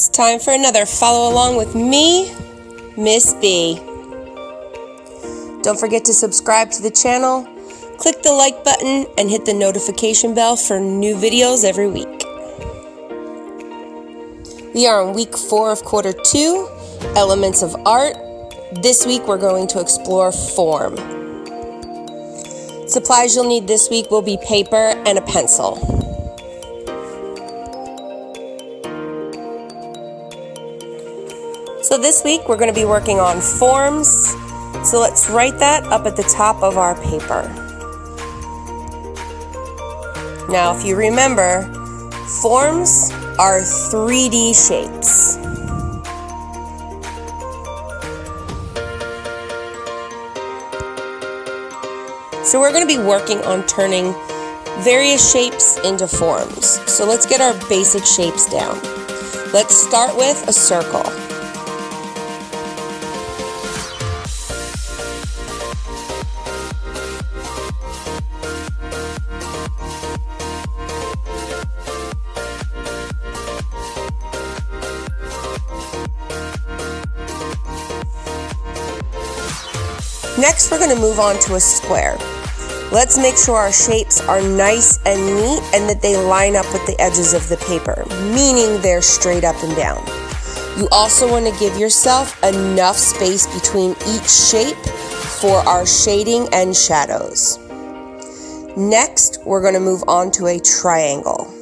It's time for another follow along with me, Miss B. Don't forget to subscribe to the channel, click the like button, and hit the notification bell for new videos every week. We are on week 4 of quarter 2, Elements of Art. This week we're going to explore form. Supplies you'll need this week will be paper and a pencil. So this week we're going to be working on forms. So let's write that up at the top of our paper. Now if you remember, forms are 3D shapes. So we're going to be working on turning various shapes into forms. So let's get our basic shapes down. Let's start with a circle. Next, we're going to move on to a square. Let's make sure our shapes are nice and neat and that they line up with the edges of the paper, meaning they're straight up and down. You also want to give yourself enough space between each shape for our shading and shadows. Next, we're going to move on to a triangle.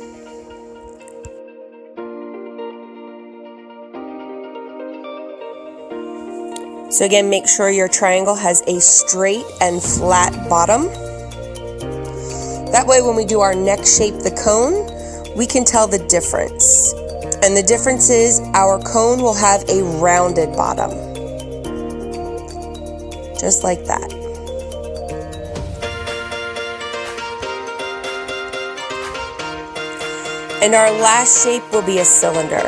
So again, make sure your triangle has a straight and flat bottom. That way when we do our next shape, the cone, we can tell the difference. And the difference is our cone will have a rounded bottom. Just like that. And our last shape will be a cylinder.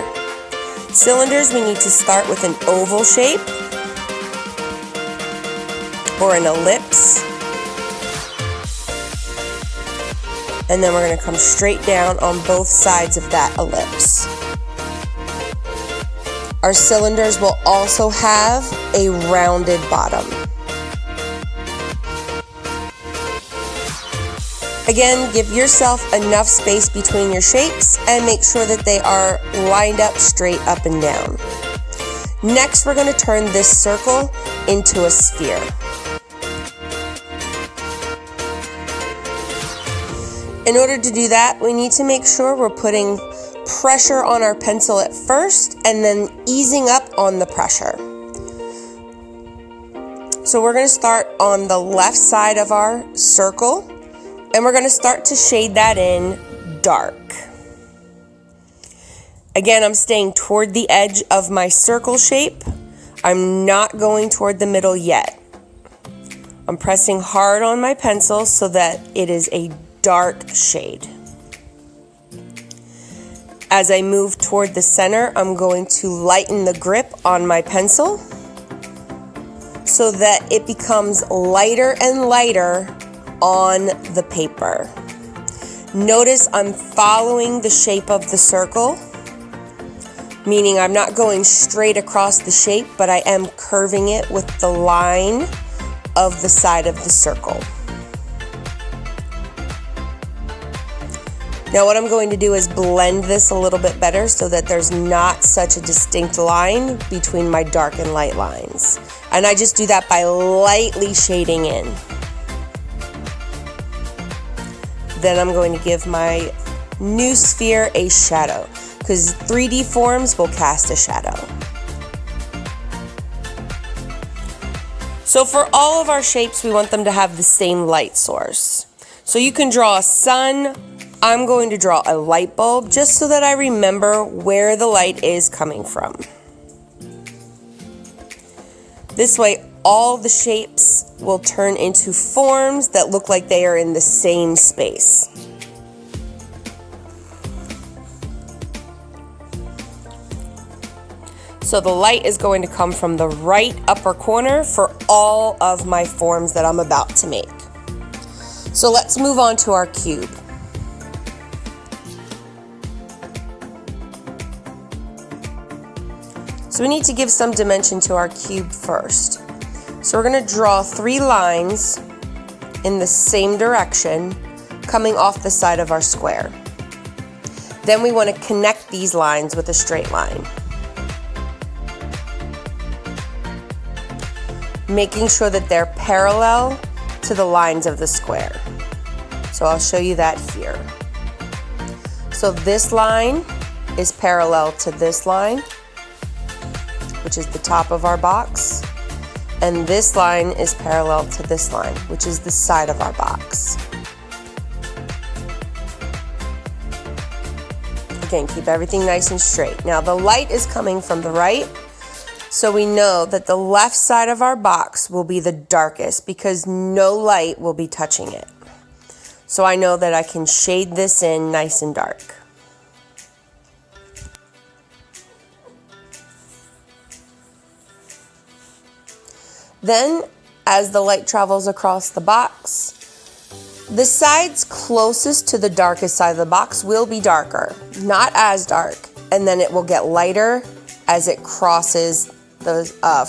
Cylinders, we need to start with an oval shape, or an ellipse, and then we're going to come straight down on both sides of that ellipse. Our cylinders will also have a rounded bottom. Again, give yourself enough space between your shapes and make sure that they are lined up straight up and down. Next, we're going to turn this circle into a sphere. In order to do that, we need to make sure we're putting pressure on our pencil at first and then easing up on the pressure. So we're going to start on the left side of our circle and we're going to start to shade that in dark. Again, I'm staying toward the edge of my circle shape. I'm not going toward the middle yet. I'm pressing hard on my pencil so that it is a dark shade. As I move toward the center, I'm going to lighten the grip on my pencil so that it becomes lighter and lighter on the paper. Notice I'm following the shape of the circle, meaning I'm not going straight across the shape, but I am curving it with the line of the side of the circle. Now what I'm going to do is blend this a little bit better so that there's not such a distinct line between my dark and light lines. And I just do that by lightly shading in. Then I'm going to give my new sphere a shadow, because 3D forms will cast a shadow. So for all of our shapes, we want them to have the same light source. So you can draw a sun. I'm going to draw a light bulb just so that I remember where the light is coming from. This way, all the shapes will turn into forms that look like they are in the same space. So the light is going to come from the right upper corner for all of my forms that I'm about to make. So let's move on to our cube. So we need to give some dimension to our cube first. So we're going to draw 3 lines in the same direction coming off the side of our square. Then we want to connect these lines with a straight line, making sure that they're parallel to the lines of the square. So I'll show you that here. So this line is parallel to this line, which is the top of our box, and this line is parallel to this line, which is the side of our box. Again, keep everything nice and straight. Now the light is coming from the right, so we know that the left side of our box will be the darkest because no light will be touching it. So I know that I can shade this in nice and dark. Then, as the light travels across the box, the sides closest to the darkest side of the box will be darker, not as dark, and then it will get lighter as it crosses the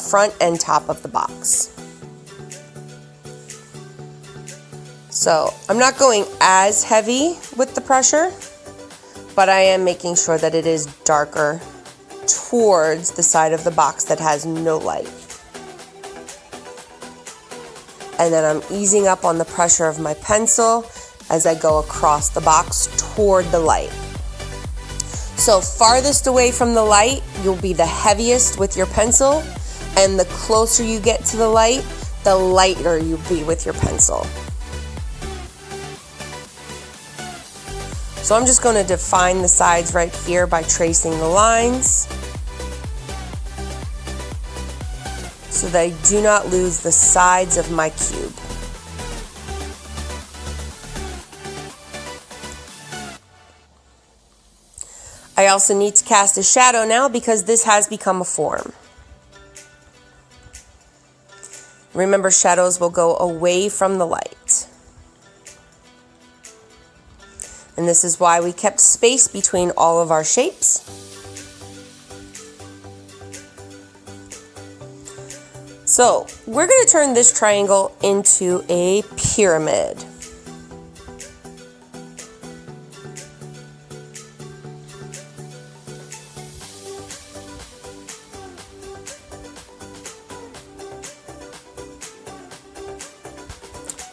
front and top of the box. So I'm not going as heavy with the pressure, but I am making sure that it is darker towards the side of the box that has no light. And then I'm easing up on the pressure of my pencil as I go across the box toward the light. So farthest away from the light, you'll be the heaviest with your pencil, and the closer you get to the light, the lighter you'll be with your pencil. So I'm just going to define the sides right here by tracing the lines so that I do not lose the sides of my cube. I also need to cast a shadow now because this has become a form. Remember, shadows will go away from the light. And this is why we kept space between all of our shapes. So we're going to turn this triangle into a pyramid.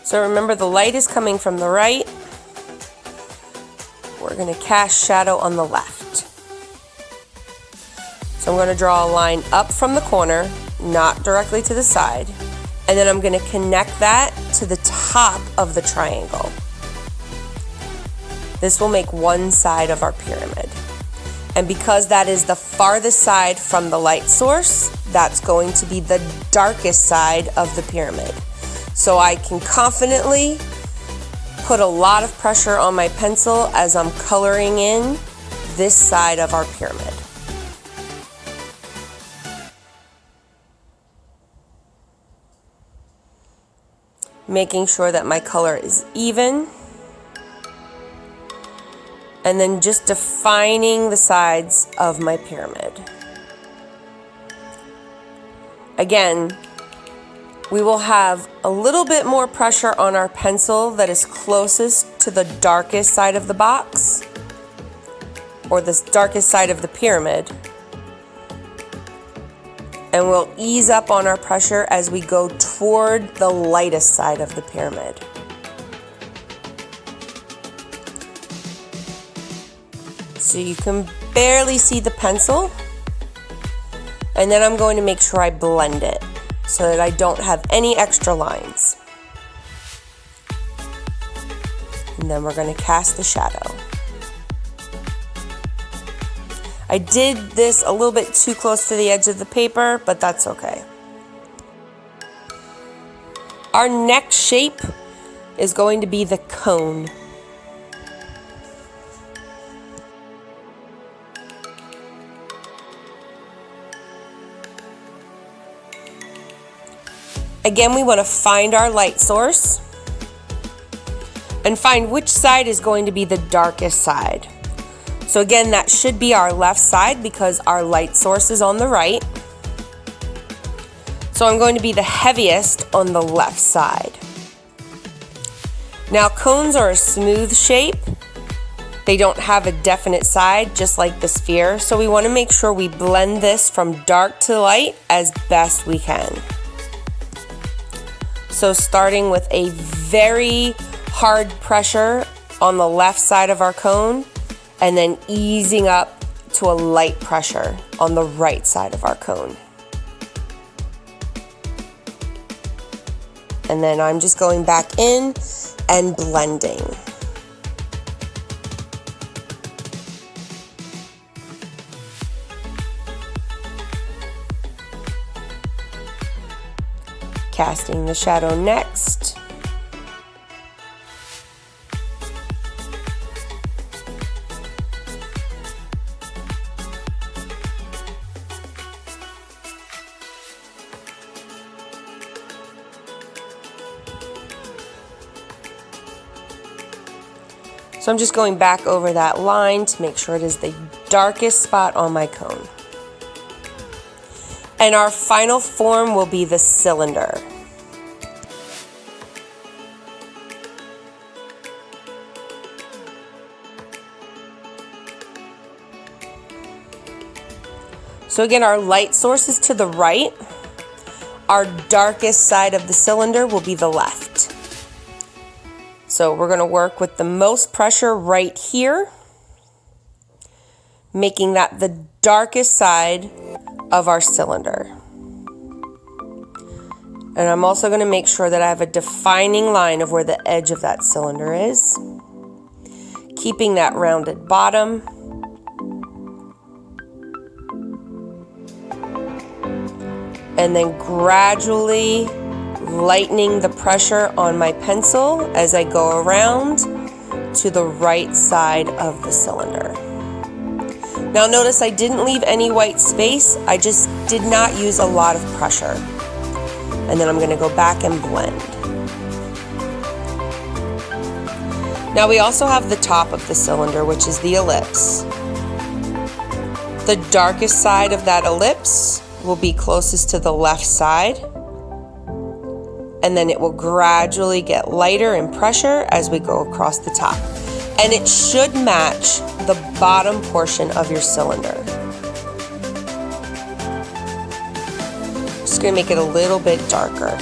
So remember, the light is coming from the right. We're going to cast shadow on the left. So I'm going to draw a line up from the corner, not directly to the side, and then I'm going to connect that to the top of the triangle. This will make one side of our pyramid. And because that is the farthest side from the light source, that's going to be the darkest side of the pyramid. So I can confidently put a lot of pressure on my pencil as I'm coloring in this side of our pyramid. Making sure that my color is even. And then just defining the sides of my pyramid. Again, we will have a little bit more pressure on our pencil that is closest to the darkest side of the box, or the darkest side of the pyramid. And we'll ease up on our pressure as we go toward the lightest side of the pyramid. So you can barely see the pencil. And then I'm going to make sure I blend it so that I don't have any extra lines. And then we're going to cast the shadow. I did this a little bit too close to the edge of the paper, but that's okay. Our next shape is going to be the cone. Again, we want to find our light source and find which side is going to be the darkest side. So again, that should be our left side because our light source is on the right. So I'm going to be the heaviest on the left side. Now cones are a smooth shape. They don't have a definite side, just like the sphere. So we want to make sure we blend this from dark to light as best we can. So starting with a very hard pressure on the left side of our cone, and then easing up to a light pressure on the right side of our cone. And then I'm just going back in and blending. Casting the shadow next. So I'm just going back over that line to make sure it is the darkest spot on my cone. And our final form will be the cylinder. So again, our light source is to the right. Our darkest side of the cylinder will be the left. So we're going to work with the most pressure right here, making that the darkest side of our cylinder. And I'm also going to make sure that I have a defining line of where the edge of that cylinder is, keeping that rounded bottom. And then gradually lightening the pressure on my pencil as I go around to the right side of the cylinder. Now notice I didn't leave any white space, I just did not use a lot of pressure. And then I'm going to go back and blend. Now we also have the top of the cylinder, which is the ellipse. The darkest side of that ellipse will be closest to the left side, and then it will gradually get lighter in pressure as we go across the top. And it should match the bottom portion of your cylinder. Just going to make it a little bit darker.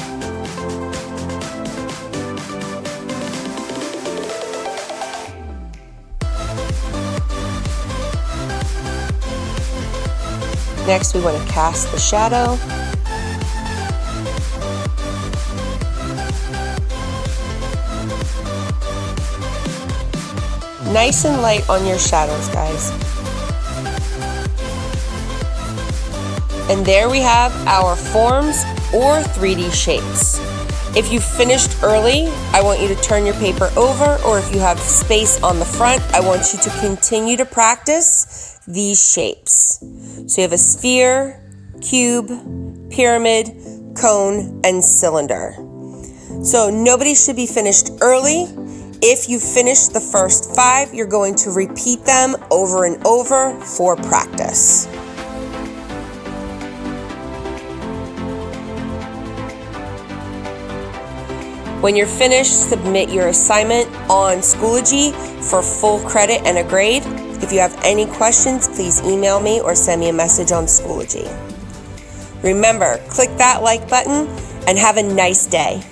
Next, we want to cast the shadow. Nice and light on your shadows, guys. And there we have our forms or 3D shapes. If you finished early, I want you to turn your paper over, or if you have space on the front, I want you to continue to practice these shapes. So you have a sphere, cube, pyramid, cone, and cylinder. So nobody should be finished early. If you finish the first 5, you're going to repeat them over and over for practice. When you're finished, submit your assignment on Schoology for full credit and a grade. If you have any questions, please email me or send me a message on Schoology. Remember, click that like button and have a nice day.